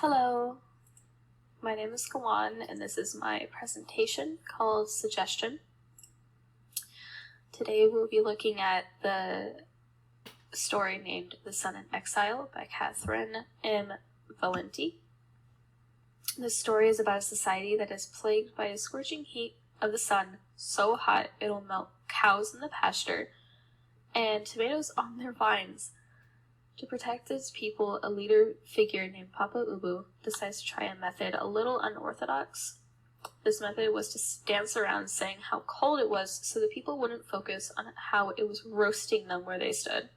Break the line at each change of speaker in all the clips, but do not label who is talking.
Hello, my name is Kahlan, and this is my presentation called Suggestion. Today we'll be looking at the story named The Sun in Exile by Catherine M. Valenti. This story is about a society that is plagued by a scorching heat of the sun, so hot it'll melt cows in the pasture and tomatoes on their vines. To protect its people, a leader figure named Papa Ubu decides to try a method a little unorthodox. This method was to dance around saying how cold it was so the people wouldn't focus on how it was roasting them where they stood.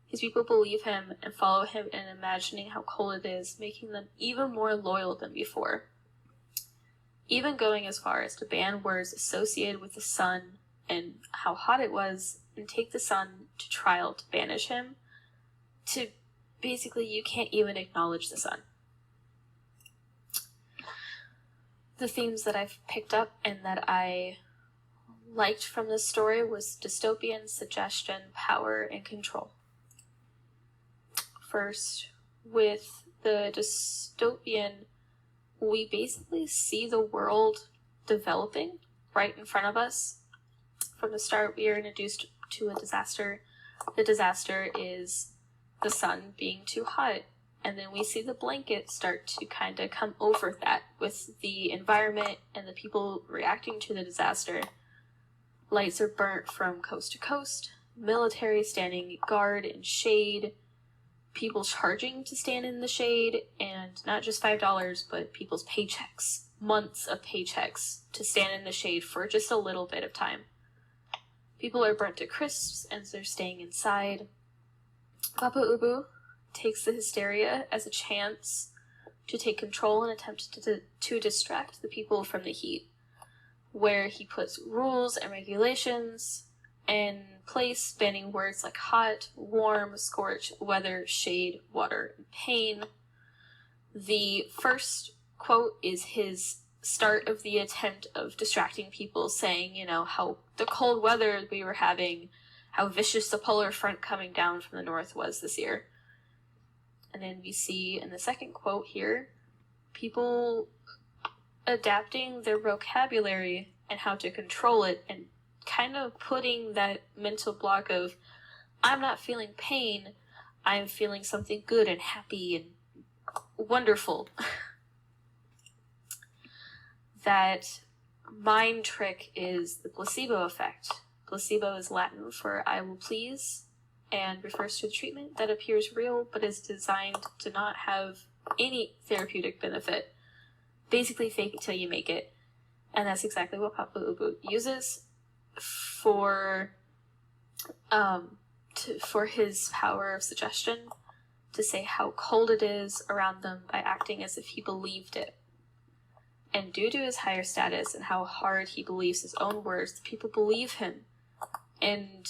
His people believe him and follow him in imagining how cold it is, making them even more loyal than before. Even going as far as to ban words associated with the sun and how hot it was, and take the sun to trial to banish him, to basically you can't even acknowledge the sun. The themes that I've picked up and that I liked from this story was dystopian, suggestion, power, and control. First, with the dystopian, we basically see the world developing right in front of us. From the start, we are introduced to a disaster. The disaster is the sun being too hot, and then we see the blanket start to kind of come over that with the environment and the people reacting to the disaster. Lights are burnt from coast to coast, military standing guard in shade, people charging to stand in the shade, and not just $5, but people's paychecks, months of paychecks to stand in the shade for just a little bit of time. People are burnt to crisps and they're staying inside. Papa Ubu takes the hysteria as a chance to take control and attempt to distract the people from the heat, where he puts rules and regulations in place banning words like hot, warm, scorch, weather, shade, water, and pain. The first quote is his start of the attempt of distracting people, saying, how the cold weather we were having, how vicious the polar front coming down from the north was this year. And then we see in the second quote here, people adapting their vocabulary and how to control it, and kind of putting that mental block of, I'm not feeling pain, I'm feeling something good and happy and wonderful. That mind trick is the placebo effect. Placebo is Latin for I will please, and refers to a treatment that appears real but is designed to not have any therapeutic benefit. Basically fake it till you make it. And that's exactly what Papa Ubu uses for his power of suggestion, to say how cold it is around them by acting as if he believed it. And due to his higher status and how hard he believes his own words, the people believe him. And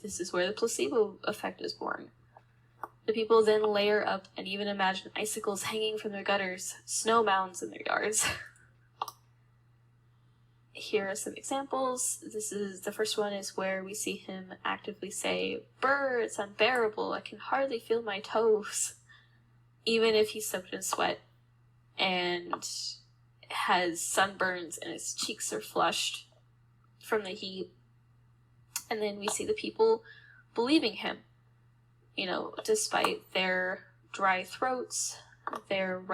this is where the placebo effect is born. The people then layer up and even imagine icicles hanging from their gutters, snow mounds in their yards. Here are some examples. The first one is where we see him actively say, "Brr, it's unbearable, I can hardly feel my toes," even if he's soaked in sweat and has sunburns and his cheeks are flushed from the heat. And then we see the people believing him, despite their dry throats, their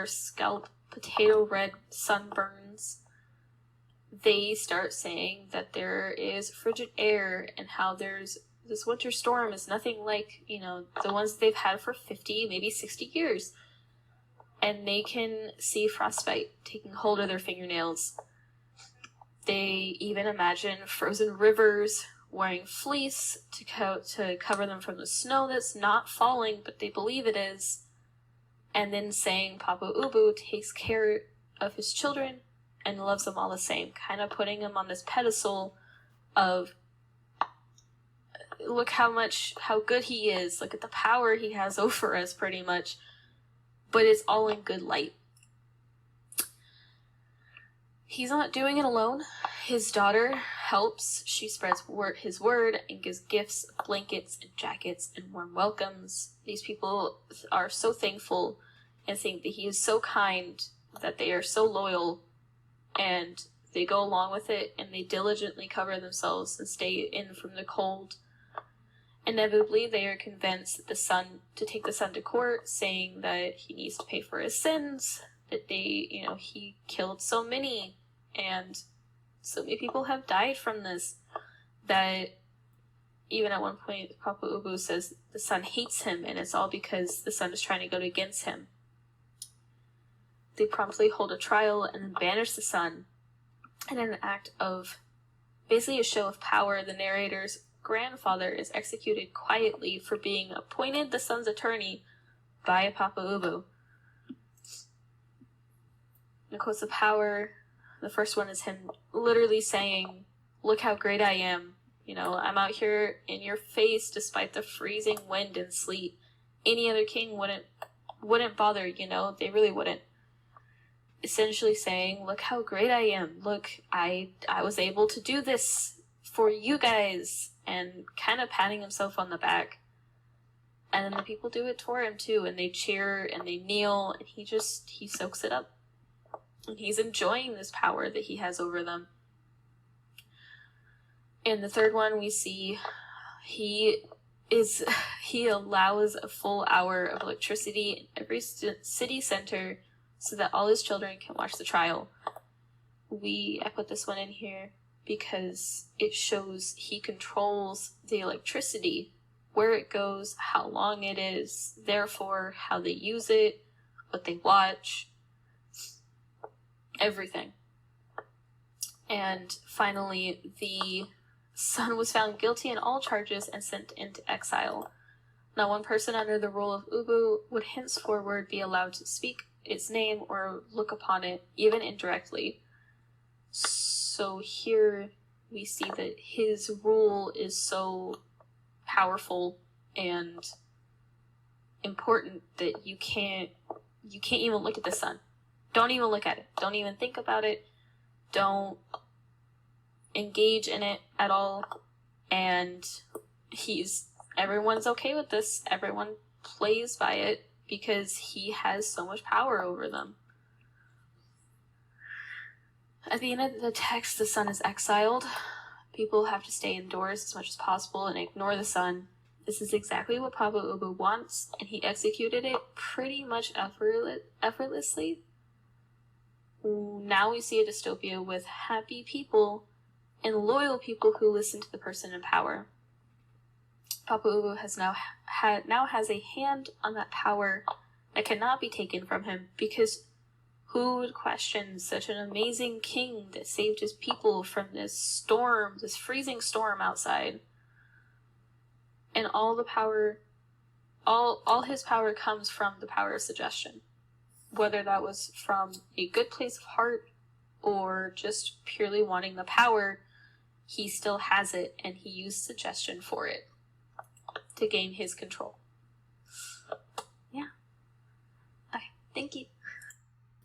scalp potato red sunburns. They start saying that there is frigid air and how there's this winter storm is nothing like, the ones they've had for 50, maybe 60 years. And they can see frostbite taking hold of their fingernails. They even imagine frozen rivers, wearing fleece to cover them from the snow that's not falling, but they believe it is. And then saying Papa Ubu takes care of his children and loves them all the same, kind of putting him on this pedestal of, look how good he is, look at the power he has over us, pretty much. But it's all in good light. He's not doing it alone. His daughter helps. She spreads his word and gives gifts, blankets, and jackets, and warm welcomes. These people are so thankful and think that he is so kind, that they are so loyal, and they go along with it, and they diligently cover themselves and stay in from the cold. Inevitably, they are convinced to take the son to court, saying that he needs to pay for his sins, that he killed so many, and so many people have died from this, that even at one point, Papa Ubu says the son hates him, and it's all because the son is trying to go against him. They promptly hold a trial and then banish the son, and in an act of basically a show of power, the narrator's grandfather is executed quietly for being appointed the son's attorney by Papa Ubu. The quotes of power, the first one is him literally saying, "Look how great I am. I'm out here in your face despite the freezing wind and sleet. Any other king wouldn't bother, they really wouldn't." Essentially saying, "Look how great I am. Look, I was able to do this for you guys," and kind of patting himself on the back. And then the people do it for him too, and they cheer and they kneel, and he soaks it up. And he's enjoying this power that he has over them. In the third one, we see he allows a full hour of electricity in every city center so that all his children can watch the trial. I put this one in here because it shows he controls the electricity, where it goes, how long it is, therefore how they use it, what they watch, everything. And finally, the son was found guilty in all charges and sent into exile. Not one person under the rule of Ubu would henceforward be allowed to speak its name or look upon it, even indirectly. So here we see that his rule is so powerful and important that you can't even look at the sun. Don't even look at it. Don't even think about it. Don't engage in it at all. And everyone's okay with this. Everyone plays by it because he has so much power over them. At the end of the text, the sun is exiled. People have to stay indoors as much as possible and ignore the sun. This is exactly what Papa Ubu wants, and he executed it pretty much effortlessly. Now we see a dystopia with happy people and loyal people who listen to the person in power. Papa Ubu now has a hand on that power that cannot be taken from him, because who would question such an amazing king that saved his people from this freezing storm outside? And all the power, all his power comes from the power of suggestion. Whether that was from a good place of heart or just purely wanting the power, he still has it, and he used suggestion for it to gain his control. Yeah. Okay, thank you.